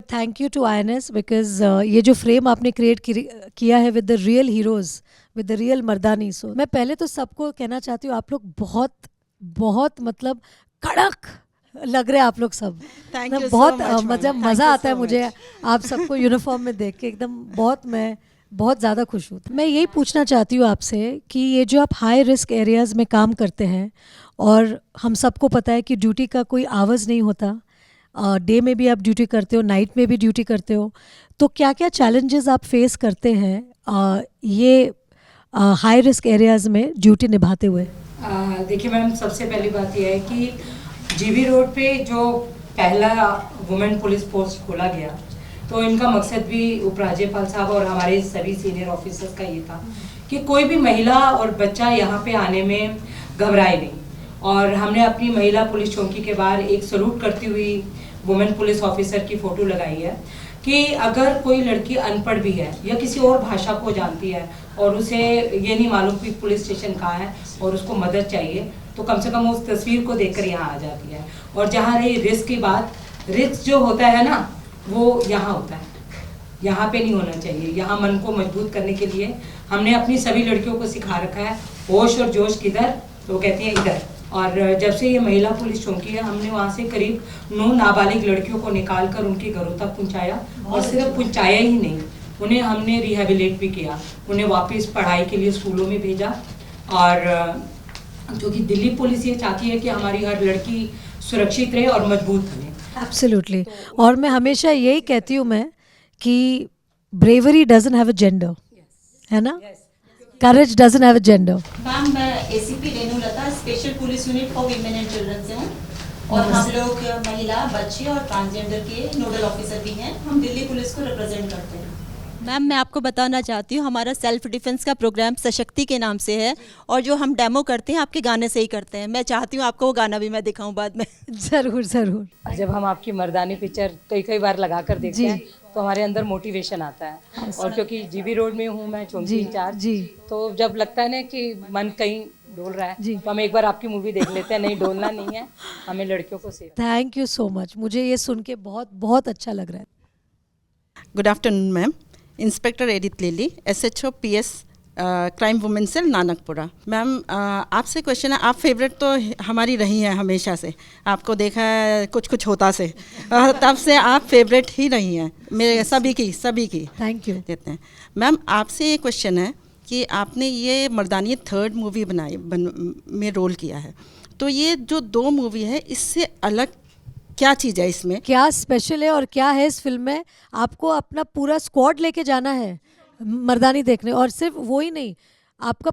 Thank you to INS because ये जो frame आपने क्रिएट किया है with the real heroes, with the real Mardaani, so मैं पहले तो सबको कहना चाहती हूँ आप लोग बहुत बहुत मतलब कड़क लग रहे हैं आप लोग सब। थैंक मतलब यू बहुत सो मच, मतलब मज़ा आता है मुझे आप सबको यूनिफॉर्म में देख के, एकदम बहुत मैं बहुत ज़्यादा खुश हूँ। मैं यही पूछना चाहती हूँ आपसे कि ये जो आप हाई रिस्क एरियाज़ में काम करते हैं और हम सबको पता है कि ड्यूटी का कोई आवर्स नहीं होता, डे में भी आप ड्यूटी करते हो, नाइट में भी ड्यूटी करते हो, तो क्या क्या चैलेंजेस आप फेस करते हैं ये हाई रिस्क एरियाज़ में ड्यूटी निभाते हुए? देखिए मैम, सबसे पहली बात यह है कि जीबी रोड पे जो पहला वुमेन पुलिस पोस्ट खोला गया, तो इनका मकसद भी उपराज्यपाल साहब और हमारे सभी सीनियर ऑफिसर्स का ये था कि कोई भी महिला और बच्चा यहाँ पे आने में घबराए नहीं। और हमने अपनी महिला पुलिस चौकी के बाहर एक सलूट करती हुई वुमेन पुलिस ऑफिसर की फ़ोटो लगाई है कि अगर कोई लड़की अनपढ़ भी है या किसी और भाषा को जानती है और उसे ये नहीं मालूम कि पुलिस स्टेशन कहाँ है और उसको मदद चाहिए, तो कम से कम उस तस्वीर को देखकर यहाँ आ जाती है। और जहाँ रही रिस्क की बात, रिस्क जो होता है ना वो यहाँ होता है, यहाँ पे नहीं होना चाहिए। यहाँ मन को मजबूत करने के लिए हमने अपनी सभी लड़कियों को सिखा रखा है, होश और जोश किधर, तो वो कहती हैं इधर। और जब से ये महिला पुलिस चौकी है, हमने वहाँ से करीब 9 नाबालिग लड़कियों को निकाल कर उनके घरों तक पहुँचाया, और सिर्फ पहुँचाया ही नहीं, उन्हें हमने रिहेबिलिट भी किया, उन्हें वापस पढ़ाई के लिए स्कूलों में भेजा। और क्योंकि दिल्ली पुलिस ये चाहती है कि हमारी हर लड़की सुरक्षित रहे और मजबूत बने। एब्सोल्युटली। और मैं हमेशा यही कहती हूँ मैं कि bravery doesn't have a gender, है ना? Courage doesn't have a gender. Ma'am, मैं ACP Renulata, special police unit for women and children से हूँ, और हम लोग महिला, बच्चे और ट्रांसजेंडर के नोडल ऑफिसर भी हैं। हम दिल्ली पुलिस को रिप्रेजेंट करते हैं। मैम, मैं आपको बताना चाहती हूँ, हमारा सेल्फ डिफेंस का प्रोग्राम सशक्ति के नाम से है, और जो हम डेमो करते हैं आपके गाने से ही करते हैं। मैं चाहती हूँ आपको वो गाना भी मैं दिखाऊं बाद में। ज़रूर ज़रूर। जब हम आपकी मर्दानी पिक्चर कई बार लगा कर देखते हैं तो हमारे अंदर मोटिवेशन आता है। और क्योंकि जीबी रोड में हूँ मैं चौकी इंचार्ज, तो जब लगता है ना कि मन कहीं डोल रहा है तो हम एक बार आपकी मूवी देख लेते हैं। नहीं, डोलना नहीं है, हमें लड़कियों को save. Thank you so much, मुझे ये सुन के बहुत बहुत अच्छा लग रहा है। Good afternoon ma'am. Inspector Edith Lily, SHO PS crime women cell Nanakpura. Ma'am, आपसे क्वेश्चन है, आप फेवरेट तो हमारी रही हैं हमेशा से, आपको देखा है कुछ कुछ होता से, तब से आप फेवरेट ही रही हैं मेरे सभी की। Thank you. देते हैं मैम, आपसे ये क्वेश्चन है कि आपने ये मर्दानी 3rd मूवी में रोल किया है, तो ये जो 2 मूवी है इससे अलग क्या चीज़ है, इसमें क्या स्पेशल है और क्या है इस फिल्म में? आपको अपना पूरा स्क्वाड लेके जाना है मर्दानी देखने, और सिर्फ वो ही नहीं, आपका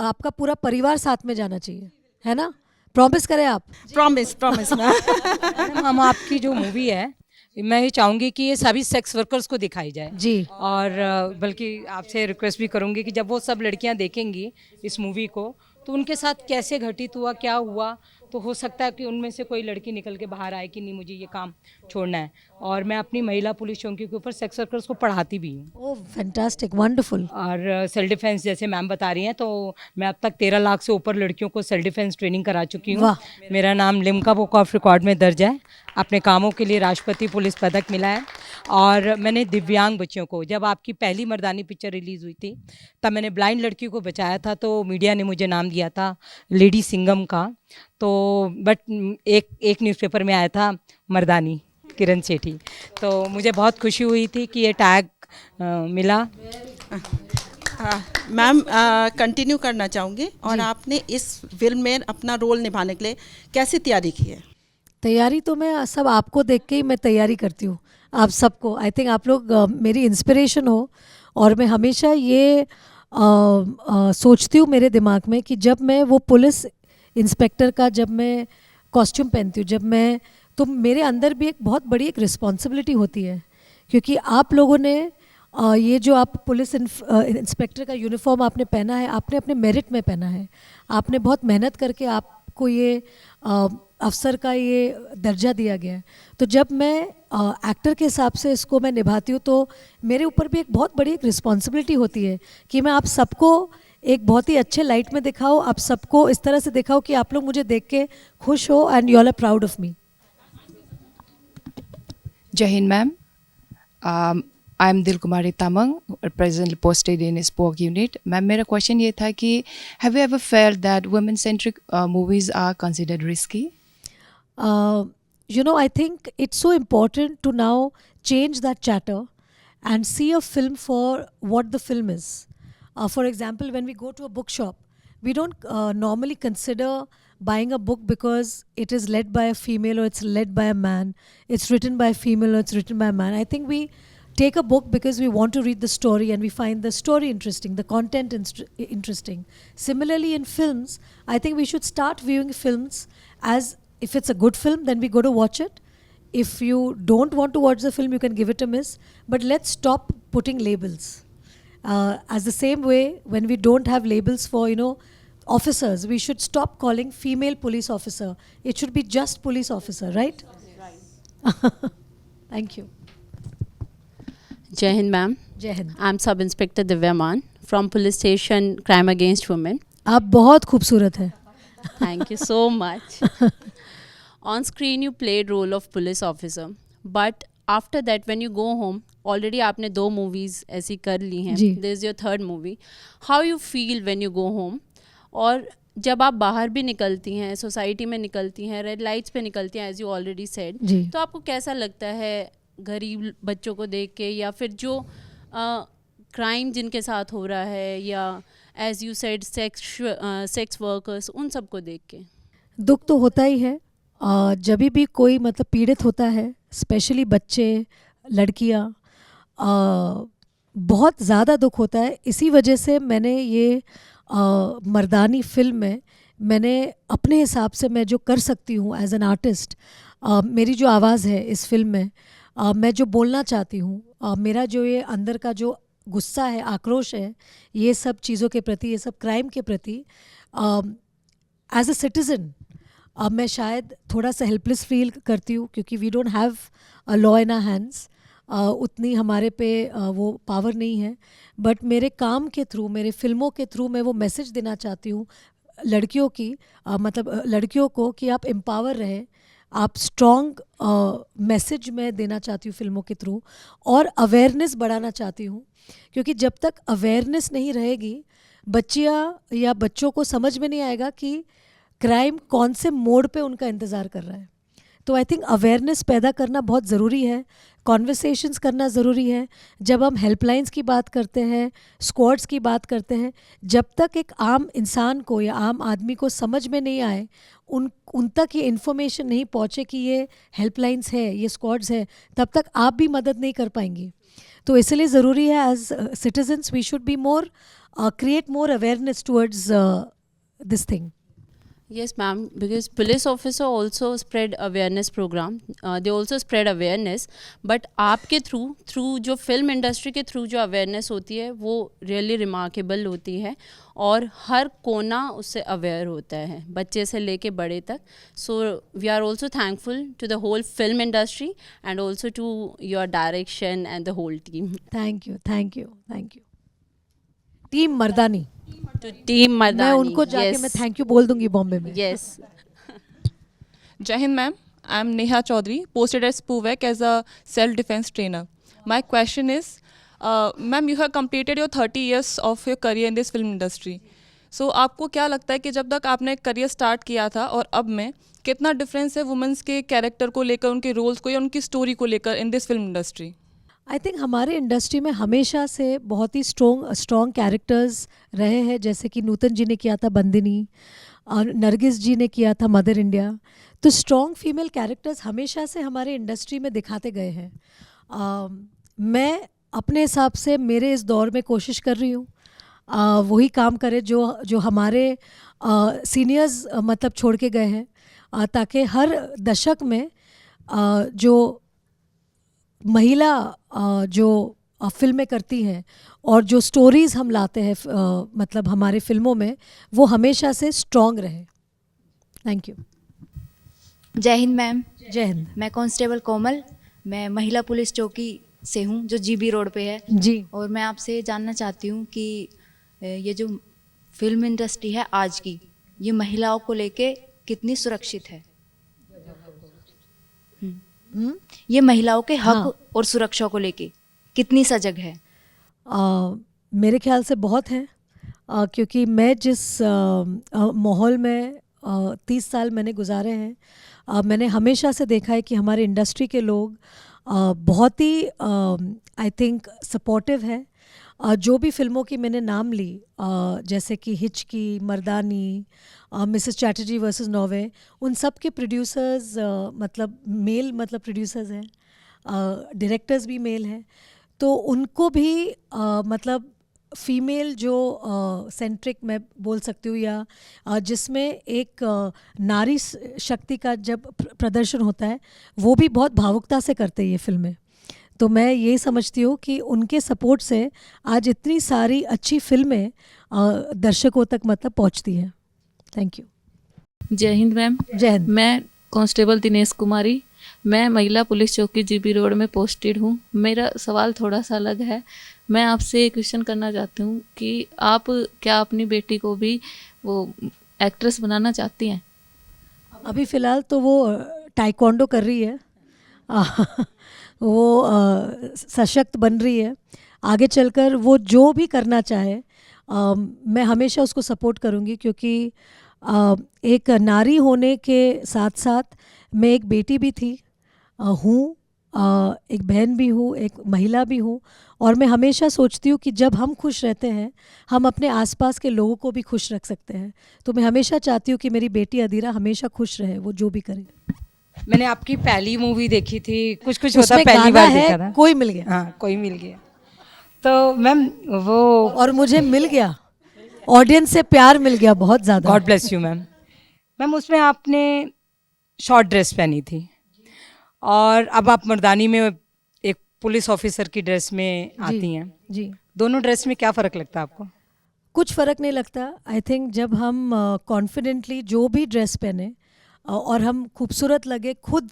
आपका पूरा परिवार साथ में जाना चाहिए, है ना? प्रॉमिस करें आप? Promise ma'am. हम आपकी जो मूवी है, मैं ये चाहूँगी कि ये सभी सेक्स वर्कर्स को दिखाई जाए जी। और बल्कि आपसे रिक्वेस्ट भी करूँगी कि जब वो सब लड़कियाँ देखेंगी इस मूवी को, तो उनके साथ कैसे घटित हुआ, क्या हुआ, तो हो सकता है कि उनमें से कोई लड़की निकल के बाहर आए कि नहीं, मुझे ये काम छोड़ना है। और मैं अपनी महिला पुलिस चौकी के ऊपर सेक्स वर्कर्स को पढ़ाती भी हूँ। Oh fantastic, wonderful. और सेल्फ डिफेंस जैसे मैम बता रही हैं, तो मैं अब तक 13 लाख से ऊपर लड़कियों को सेल्फ डिफेंस ट्रेनिंग करा चुकी हूँ। मेरा नाम लिम्का बुक ऑफ रिकॉर्ड में दर्ज है। अपने कामों के लिए राष्ट्रपति पुलिस पदक मिला है। और मैंने दिव्यांग बच्चियों को, जब आपकी पहली मर्दानी पिक्चर रिलीज़ हुई थी तब मैंने ब्लाइंड लड़की को बचाया था, तो मीडिया ने मुझे नाम दिया था लेडी सिंगम का। तो बट एक न्यूज़पेपर में आया था मर्दानी किरण सेठी, तो मुझे बहुत खुशी हुई थी कि ये टैग मिला। मैम, कंटिन्यू करना चाहूँगी, और आपने इस फिल्म में अपना रोल निभाने के लिए कैसी तैयारी की है? तैयारी तो मैं सब आपको देख के ही मैं तैयारी करती हूँ, आप सबको। आई थिंक आप लोग मेरी इंस्पिरेशन हो, और मैं हमेशा ये सोचती हूँ मेरे दिमाग में कि जब मैं वो पुलिस इंस्पेक्टर का जब मैं कॉस्ट्यूम पहनती हूँ, जब मैं, तो मेरे अंदर भी एक बहुत बड़ी एक रिस्पॉन्सिबिलिटी होती है, क्योंकि आप लोगों ने ये जो आप पुलिस इंस्पेक्टर का यूनिफॉर्म आपने पहना है, आपने अपने मेरिट में पहना है, आपने बहुत मेहनत करके आपको ये अफसर का ये दर्जा दिया गया है। तो जब मैं एक्टर के हिसाब से इसको मैं निभाती हूँ, तो मेरे ऊपर भी एक बहुत बड़ी एक रिस्पॉन्सिबिलिटी होती है कि मैं आप सबको एक बहुत ही अच्छे लाइट में दिखाओ, आप सबको इस तरह से दिखाओ कि आप लोग मुझे देख के खुश हो and you all are proud of me. जय हिंद ma'am, I am Dil Kumari Tamang, presently posted in spoke unit. Ma'am, मेरा क्वेश्चन ये था कि have you ever felt that women centric movies are considered risky? You know, I think it's so important to now change that chatter and see a film for what the film is. For example, when we go to a bookshop, we don't normally consider buying a book because it is led by a female or it's led by a man, it's written by a female or it's written by a man. I think we take a book because we want to read the story and we find the story interesting, the content interesting. Similarly, in films, I think we should start viewing films as, if it's a good film, then we go to watch it. If you don't want to watch the film, you can give it a miss. But let's stop putting labels. As the same way, when we don't have labels for, officers, we should stop calling female police officer. It should be just police officer, right? Right. Thank you. Jai Hind, ma'am. Jai Hind. I'm Sub Inspector Divya Maan from Police Station Crime Against Women. आप बहुत खूबसूरत हैं. Thank you so much. On screen you played role of police officer, but after that when you go home, already आपने 2 movies ऐसी कर ली हैं. This is your 3rd movie. How you feel when you go home? और जब आप बाहर भी निकलती हैं, सोसाइटी में निकलती हैं, रेड लाइट्स पे निकलती हैं, एज यू ऑलरेडी सेड, तो आपको कैसा लगता है गरीब बच्चों को देख के, या फिर जो क्राइम जिनके साथ हो रहा है, या as you said sex workers, उन सब को देख के? दुख तो होता ही है. जब भी कोई मतलब पीड़ित होता है, स्पेशली बच्चे, लड़कियां, बहुत ज़्यादा दुख होता है. इसी वजह से मैंने ये मर्दानी फिल्म में मैंने अपने हिसाब से मैं जो कर सकती हूँ एज एन आर्टिस्ट, मेरी जो आवाज़ है इस फिल्म में, मैं जो बोलना चाहती हूँ, मेरा जो ये अंदर का जो गुस्सा है, आक्रोश है, ये सब चीज़ों के प्रति, ये सब क्राइम के प्रति, एज अ सिटीज़न मैं शायद थोड़ा सा हेल्पलेस फील करती हूँ, क्योंकि we don't have a law in our hands. उतनी हमारे पे वो पावर नहीं है. बट मेरे काम के थ्रू, मेरे फिल्मों के थ्रू मैं वो मैसेज देना चाहती हूँ लड़कियों की, मतलब लड़कियों को, कि आप एम्पावर रहे, आप स्ट्रॉन्ग मैसेज मैं देना चाहती हूँ फिल्मों के थ्रू, और अवेयरनेस बढ़ाना चाहती हूँ. क्योंकि जब तक अवेयरनेस नहीं रहेगी, बच्चियाँ या बच्चों को समझ में नहीं आएगा कि क्राइम कौन से मोड़ पे उनका इंतज़ार कर रहा है. तो आई थिंक अवेयरनेस पैदा करना बहुत ज़रूरी है, कॉन्वर्सेशंस करना ज़रूरी है. जब हम हेल्पलाइंस की बात करते हैं, स्क्वाड्स की बात करते हैं, जब तक एक आम इंसान को या आम आदमी को समझ में नहीं आए, उन तक ये इन्फॉर्मेशन नहीं पहुँचे कि ये हेल्पलाइंस है, ये स्क्वाड्स है, तब तक आप भी मदद नहीं कर पाएंगी. तो इसलिए ज़रूरी है as citizens we should be more, create more awareness towards this thing. Yes, ma'am, because police officer also spread awareness program. They also spread awareness. But आपके through जो film industry के through जो awareness होती है, वो really remarkable होती है, और हर कोना उससे aware होता है, बच्चे से लेके बड़े तक. So we are also thankful to the whole film industry and also to your direction and the whole team. Thank you, thank you, thank you. Team Mardaani. To team Mardaani. मैं उनको जाके मैं थैंक यू बोल दूंगी बॉम्बे में. Yes. Jai Hind, ma'am. I'm Neha Chaudhary, posted at SPUVEC as a self-defense trainer. My question is, ma'am, you have completed your 30 years of your career in this film industry. So आपको क्या लगता है कि जब तक आपने career start किया था और अब में कितना डिफरेंस है वुमेन्स के कैरेक्टर को लेकर, उनके रोल्स को या उनकी स्टोरी को लेकर in this film industry? I think हमारे इंडस्ट्री में हमेशा से बहुत ही स्ट्रॉन्ग कैरेक्टर्स रहे हैं, जैसे कि नूतन जी ने किया था बंदिनी, और नरगिस जी ने किया था मदर इंडिया. तो स्ट्रॉन्ग फीमेल कैरेक्टर्स हमेशा से हमारे इंडस्ट्री में दिखाते गए हैं. मैं अपने हिसाब से मेरे इस दौर में कोशिश कर रही हूँ वही काम करे जो हमारे सीनियर्स मतलब छोड़ के गए हैं, ताकि हर दशक में जो महिला जो फिल्में करती हैं और जो स्टोरीज़ हम लाते हैं मतलब हमारे फिल्मों में, वो हमेशा से स्ट्रॉन्ग रहे. Thank you. जय हिंद मैम. जय हिंद. मैं कांस्टेबल कोमल, मैं महिला पुलिस चौकी से हूँ जो जीबी रोड पे है जी. और मैं आपसे जानना चाहती हूँ कि ये जो फिल्म इंडस्ट्री है आज की, ये महिलाओं को लेके कितनी सुरक्षित है? ये महिलाओं के हक हाँ। और सुरक्षा को लेके कितनी सजग है? मेरे ख्याल से बहुत है, क्योंकि मैं जिस माहौल में 30 साल मैंने गुजारे हैं, मैंने हमेशा से देखा है कि हमारे इंडस्ट्री के लोग बहुत ही आई थिंक सपोर्टिव है। जो भी फिल्मों की मैंने नाम ली, जैसे कि हिचकी, मर्दानी, मिसेस चैटर्जी वर्सेस नॉर्वे, उन सब के प्रोड्यूसर्स मतलब मेल मतलब प्रोड्यूसर्स हैं, डायरेक्टर्स भी मेल हैं, तो उनको भी मतलब फीमेल जो सेंट्रिक मैं बोल सकती हूँ, या जिसमें एक नारी शक्ति का जब प्रदर्शन होता है, वो भी बहुत भावुकता से करते हैं ये फिल्में। तो मैं ये समझती हूँ कि उनके सपोर्ट से आज इतनी सारी अच्छी फिल्में दर्शकों तक मतलब पहुँचती हैं। Thank you. जय हिंद मैम। जय हिंद। मैं कांस्टेबल दिनेश कुमारी, मैं महिला पुलिस चौकी जीबी रोड में पोस्टेड हूँ। मेरा सवाल थोड़ा सा अलग है। मैं आपसे एक क्वेश्चन करना चाहती हूँ कि आप क्या अपनी बेटी को भी वो एक्ट्रेस बनाना चाहती हैं? अभी फ़िलहाल तो वो टाइकोंडो कर रही है, वो सशक्त बन रही है। आगे चलकर वो जो भी करना चाहे, मैं हमेशा उसको सपोर्ट करूँगी, क्योंकि एक नारी होने के साथ साथ मैं एक बेटी भी थी, हूँ, एक बहन भी हूँ, एक महिला भी हूँ, और मैं हमेशा सोचती हूँ कि जब हम खुश रहते हैं, हम अपने आसपास के लोगों को भी खुश रख सकते हैं। तो मैं हमेशा चाहती हूँ कि मेरी बेटी अदीरा हमेशा खुश रहे, वो जो भी करे। मैंने आपकी पहली मूवी देखी थी, कुछ कुछ होता उसमें पहली गाना बार है, देखा था। कोई मिल गया। हाँ, कोई मिल गया। तो मैम वो, और मुझे मिल गया, ऑडियंस से प्यार मिल गया बहुत ज़्यादा। God bless you ma'am. Ma'am उसमें आपने शॉर्ट ड्रेस पहनी थी, और अब आप मर्दानी में एक पुलिस ऑफिसर की ड्रेस में आती हैं। जी, दोनों ड्रेस में क्या फ़र्क लगता है आपको? कुछ फ़र्क नहीं लगता। आई थिंक जब हम कॉन्फिडेंटली जो भी ड्रेस पहने और हम खूबसूरत लगे, खुद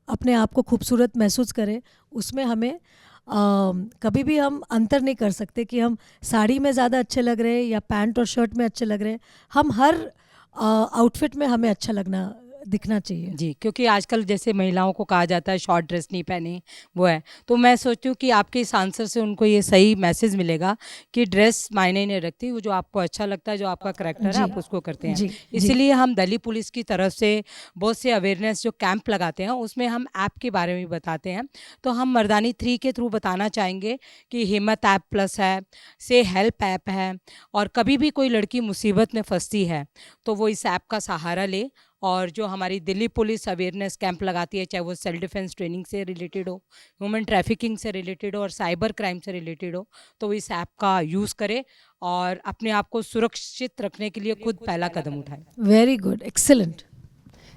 अपने आप को खूबसूरत महसूस करें, उसमें हमें कभी भी हम अंतर नहीं कर सकते कि हम साड़ी में ज़्यादा अच्छे लग रहे हैं या पैंट और शर्ट में अच्छे लग रहे हैं। हम हर आउटफिट में हमें अच्छा दिखना चाहिए। जी, क्योंकि आजकल जैसे महिलाओं को कहा जाता है शॉर्ट ड्रेस नहीं पहने, वो है। तो मैं सोचती हूँ कि आपके इस आंसर से उनको ये सही मैसेज मिलेगा कि ड्रेस मायने नहीं रखती, वो जो आपको अच्छा लगता है, जो आपका करैक्टर है, आप उसको करते हैं। इसीलिए हम दिल्ली पुलिस की तरफ से बहुत से अवेयरनेस जो कैंप लगाते हैं, उसमें हम ऐप के बारे में बताते हैं। तो हम मर्दानी 3 के थ्रू बताना चाहेंगे कि हिम्मत ऐप प्लस है, से हेल्प ऐप है, और कभी भी कोई लड़की मुसीबत में फंसती है तो वो इस ऐप का सहारा ले। और जो हमारी दिल्ली पुलिस अवेयरनेस कैंप लगाती है, चाहे वो सेल्फ डिफेंस ट्रेनिंग से रिलेटेड हो, ह्यूमन ट्रैफिकिंग से रिलेटेड हो, और साइबर क्राइम से रिलेटेड हो, तो इस ऐप का यूज़ करे और अपने आप को सुरक्षित रखने के लिए खुद पहला कदम उठाए। Very good, excellent.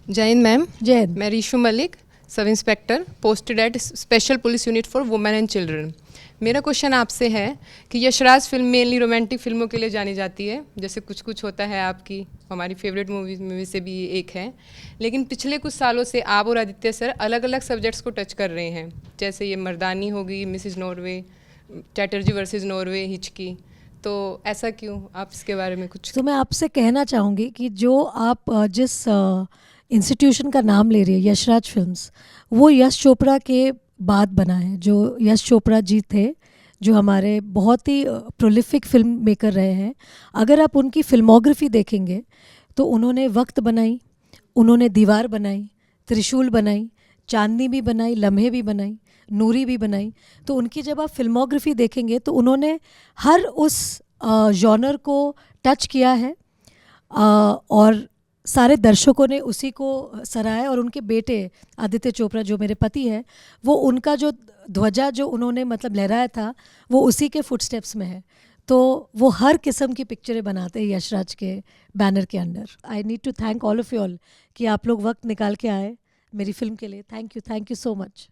जय हिंद मैम। जय हिंद। मैं reissue Malik, sub inspector, posted at special police unit for women and children. मेरा क्वेश्चन आपसे है कि यशराज फिल्म मेनली रोमांटिक फिल्मों के लिए जानी जाती है, जैसे कुछ कुछ होता है आपकी, हमारी फेवरेट मूवीज में से भी एक है। लेकिन पिछले कुछ सालों से आप और आदित्य सर अलग अलग सब्जेक्ट्स को टच कर रहे हैं, जैसे ये मर्दानी होगी, Mrs Norway, Chatterjee versus Norway, हिचकी। तो ऐसा क्यों? आप इसके बारे में कुछ। तो मैं आपसे कहना चाहूँगी कि जो आप जिस इंस्टीट्यूशन का नाम ले रही है, यशराज फिल्म्स, वो यश चोपड़ा के बाद बना है। जो यश चोपड़ा जी थे, जो हमारे बहुत ही प्रोलिफिक फिल्म मेकर रहे हैं, अगर आप उनकी फिल्मोग्राफी देखेंगे तो उन्होंने वक्त बनाई, उन्होंने दीवार बनाई, त्रिशूल बनाई, चांदनी भी बनाई, लम्हे भी बनाई, नूरी भी बनाई। तो उनकी जब आप फिल्मोग्राफी देखेंगे तो उन्होंने हर उस जॉनर को टच किया है, और सारे दर्शकों ने उसी को सराहा। और उनके बेटे आदित्य चोपड़ा जो मेरे पति हैं, वो उनका जो ध्वजा जो उन्होंने मतलब लहराया था, वो उसी के फुटस्टेप्स में है। तो वो हर किस्म की पिक्चरें बनाते हैं यशराज के बैनर के under. I need to thank all of you all कि आप लोग वक्त निकाल के आए मेरी फिल्म के लिए। Thank you so much.